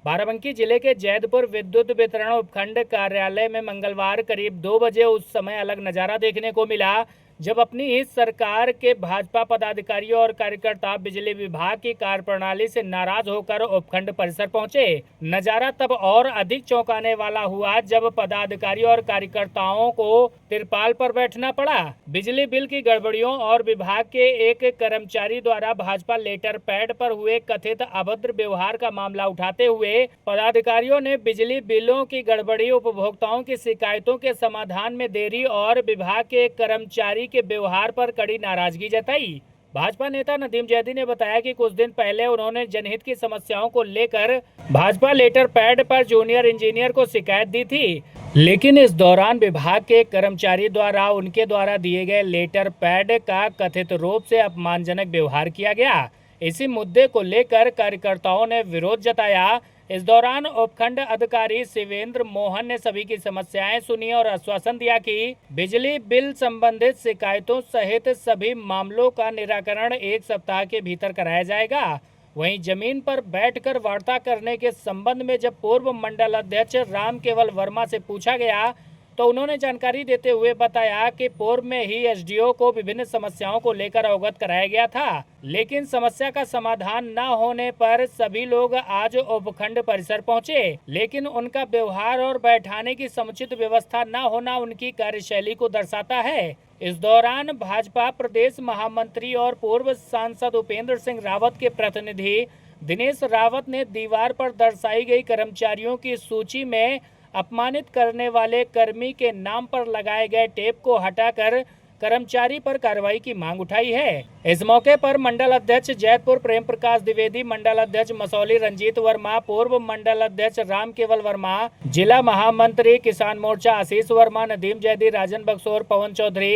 बाराबंकी जिले के जैदपुर विद्युत वितरण उपखंड कार्यालय में मंगलवार करीब 2 बजे उस समय अलग नजारा देखने को मिला जब अपनी इस सरकार के भाजपा पदाधिकारियों और कार्यकर्ता बिजली विभाग की कार्यप्रणाली से नाराज होकर उपखंड परिसर पहुंचे। नजारा तब और अधिक चौंकाने वाला हुआ जब पदाधिकारियों और कार्यकर्ताओं को तिरपाल पर बैठना पड़ा। बिजली बिल की गड़बड़ियों और विभाग के एक कर्मचारी द्वारा भाजपा लेटर पैड पर हुए कथित अभद्र व्यवहार का मामला उठाते हुए पदाधिकारियों ने बिजली बिलों की गड़बड़ी, उपभोक्ताओं की शिकायतों के समाधान में देरी और विभाग के कर्मचारी के व्यवहार पर कड़ी नाराजगी जताई। भाजपा नेता नदीम जैदी ने बताया कि कुछ दिन पहले उन्होंने जनहित की समस्याओं को लेकर भाजपा लेटर पैड पर जूनियर इंजीनियर को शिकायत दी थी, लेकिन इस दौरान विभाग के कर्मचारी द्वारा उनके द्वारा दिए गए लेटर पैड का कथित रूप से अपमानजनक व्यवहार किया गया। इसी मुद्दे को लेकर कार्यकर्ताओं ने विरोध जताया। इस दौरान उपखंड अधिकारी शिवेंद्र मोहन ने सभी की समस्याएं सुनी और आश्वासन दिया कि बिजली बिल संबंधित शिकायतों सहित सभी मामलों का निराकरण 1 सप्ताह के भीतर कराया जाएगा। वहीं जमीन पर बैठकर वार्ता करने के संबंध में जब पूर्व मंडल अध्यक्ष राम केवल वर्मा से पूछा गया तो उन्होंने जानकारी देते हुए बताया कि पूर्व में ही एसडीओ को विभिन्न समस्याओं को लेकर अवगत कराया गया था, लेकिन समस्या का समाधान न होने पर सभी लोग आज उपखंड परिसर पहुंचे, लेकिन उनका व्यवहार और बैठाने की समुचित व्यवस्था न होना उनकी कार्यशैली को दर्शाता है। इस दौरान भाजपा प्रदेश महामंत्री और पूर्व सांसद उपेंद्र सिंह रावत के प्रतिनिधि दिनेश रावत ने दीवार पर दर्शाई गई कर्मचारियों की सूची में अपमानित करने वाले कर्मी के नाम पर लगाए गए टेप को हटाकर कर्मचारी पर कार्रवाई की मांग उठाई है। इस मौके पर मंडल अध्यक्ष जैदपुर प्रेम प्रकाश द्विवेदी, मंडल अध्यक्ष मसौली रंजीत वर्मा, पूर्व मंडल अध्यक्ष राम केवल वर्मा, जिला महामंत्री किसान मोर्चा आशीष वर्मा, नदीम जैदी, राजन बक्सोर, पवन चौधरी,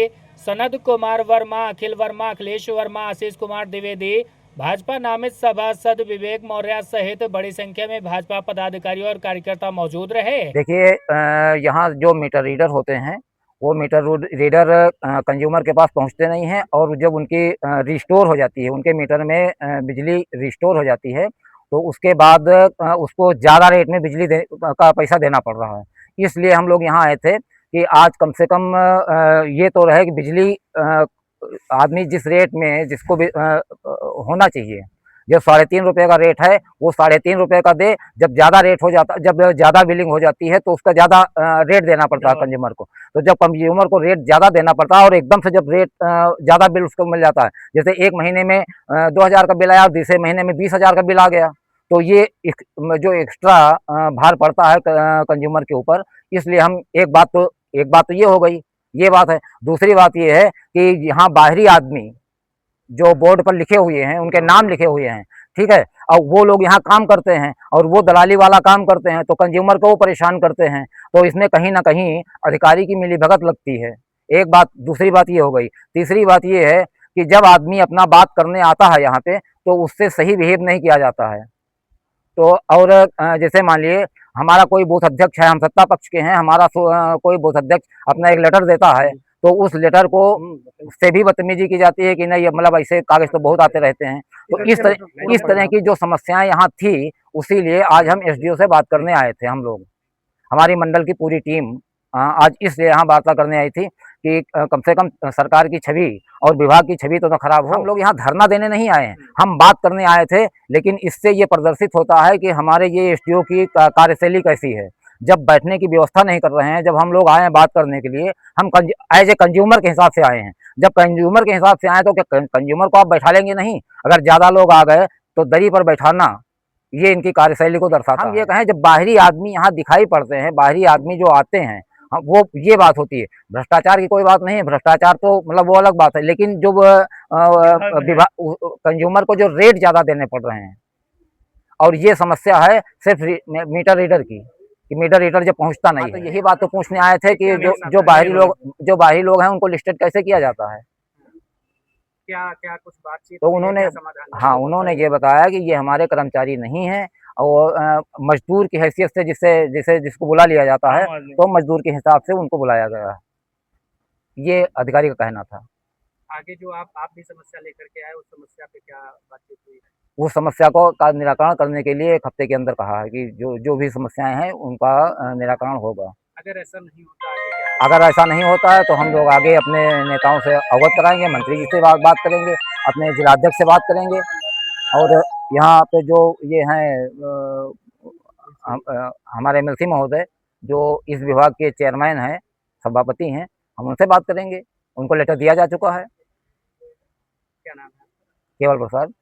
सनद कुमार वर्मा, अखिल वर्मा, अखिलेश वर्मा, आशीष कुमार द्विवेदी, भाजपा नामित सभासद विवेक मौर्य सहित बड़ी संख्या में भाजपा पदाधिकारी और कार्यकर्ता मौजूद रहे। देखिए, यहाँ जो मीटर रीडर होते हैं वो मीटर रीडर कंज्यूमर के पास पहुँचते नहीं हैं, और जब उनकी रिस्टोर हो जाती है, उनके मीटर में बिजली रिस्टोर हो जाती है, तो उसके बाद उसको ज़्यादा रेट में बिजली का पैसा देना पड़ रहा है। इसलिए हम लोग यहाँ आए थे कि आज कम से कम ये तो रहे कि बिजली आदमी जिस रेट में जिसको भी होना चाहिए, जो 3.5 रुपये का रेट है वो 3.5 रुपये का दे। जब ज़्यादा रेट हो जाता, जब ज़्यादा बिलिंग हो जाती है तो उसका ज़्यादा रेट देना पड़ता है कंज्यूमर को। तो जब कंज्यूमर को रेट ज़्यादा देना पड़ता है और एकदम से जब रेट ज़्यादा बिल उसको मिल जाता है, जैसे एक महीने में 2,000 का बिल आया और दूसरे महीने में 20,000 का बिल आ गया, तो ये जो एक्स्ट्रा भार पड़ता है कंज्यूमर के ऊपर। इसलिए हम एक बात तो ये हो गई, ये बात है। दूसरी बात ये है कि यहाँ बाहरी आदमी जो बोर्ड पर लिखे हुए हैं, उनके नाम लिखे हुए हैं, ठीक है, और वो लोग यहाँ काम करते हैं और वो दलाली वाला काम करते हैं, तो कंज्यूमर को वो परेशान करते हैं। तो इसमें कहीं ना कहीं अधिकारी की मिलीभगत लगती है। एक बात। दूसरी बात ये हो गई। तीसरी बात ये है कि जब आदमी अपना बात करने आता है यहाँ पे, तो उससे सही बिहेव नहीं किया जाता है। तो और जैसे मान लिए हमारा कोई बूथ अध्यक्ष है, हम सत्ता पक्ष के हैं, हमारा कोई बूथ अध्यक्ष अपना एक लेटर देता है, तो उस लेटर को से भी बदतमीजी की जाती है कि नहीं, मतलब ऐसे कागज तो बहुत आते रहते हैं। तो इस तरह की जो समस्याएं यहाँ थी, उसीलिए आज हम एसडीओ से बात करने आए थे। हम लोग, हमारी मंडल की पूरी टीम आज इसलिए यहाँ वार्ता करने आई थी कि कम से कम सरकार की छवि और विभाग की छवि तो खराब हो। हम लोग यहाँ धरना देने नहीं आए हैं, हम बात करने आए थे। लेकिन इससे ये प्रदर्शित होता है कि हमारे ये एसडीओ की कार्यशैली कैसी है। जब बैठने की व्यवस्था नहीं कर रहे हैं, जब हम लोग आए हैं बात करने के लिए, हम एज ए कंज्यूमर के हिसाब से आए हैं। जब कंज्यूमर के हिसाब से आए तो क्या कंज्यूमर को आप बैठा लेंगे नहीं? अगर ज़्यादा लोग आ गए तो दरी पर बैठाना ये इनकी कार्यशैली को दर्शाता है। हम ये कहें, जब बाहरी आदमी यहाँ दिखाई पड़ते हैं, बाहरी आदमी जो आते हैं, वो ये बात होती है। भ्रष्टाचार की कोई बात नहीं है, भ्रष्टाचार तो मतलब वो अलग बात है। लेकिन जो कंज्यूमर को जो रेट ज़्यादा देने पड़ रहे हैं, और ये समस्या है सिर्फ मीटर रीडर की, कि मीटर रीडर जब पहुँचता नहीं है। तो यही बात तो पूछने आए थे कि जो बाहरी लोग हैं उनको लिस्टेड कैसे किया जाता है। क्या कुछ बातचीत तो उन्होंने, हाँ, उन्होंने ये बताया कि ये हमारे कर्मचारी नहीं हैं, और मजदूर की हैसियत से जिसको बुला लिया जाता है, तो मजदूर के हिसाब से उनको बुलाया गया है। ये अधिकारी का कहना था। आगे जो आप भी समस्या लेकर के आए, उस समस्या पे क्या बातचीत हुई है? उस समस्या का निराकरण करने के लिए 1 हफ्ते के अंदर कहा है कि जो भी समस्याएँ हैं उनका निराकरण होगा। अगर ऐसा नहीं होता आगे क्या अगर ऐसा नहीं होता है तो हम लोग आगे अपने नेताओं से अवगत कराएँगे, मंत्री जी से बात करेंगे, अपने जिलाध्यक्ष से बात करेंगे और यहाँ पे जो ये हैं हमारे एमएलसी महोदय जो इस विभाग के चेयरमैन हैं, सभापति हैं, हम उनसे बात करेंगे। उनको लेटर दिया जा चुका है। क्या नाम है? केवल प्रसाद।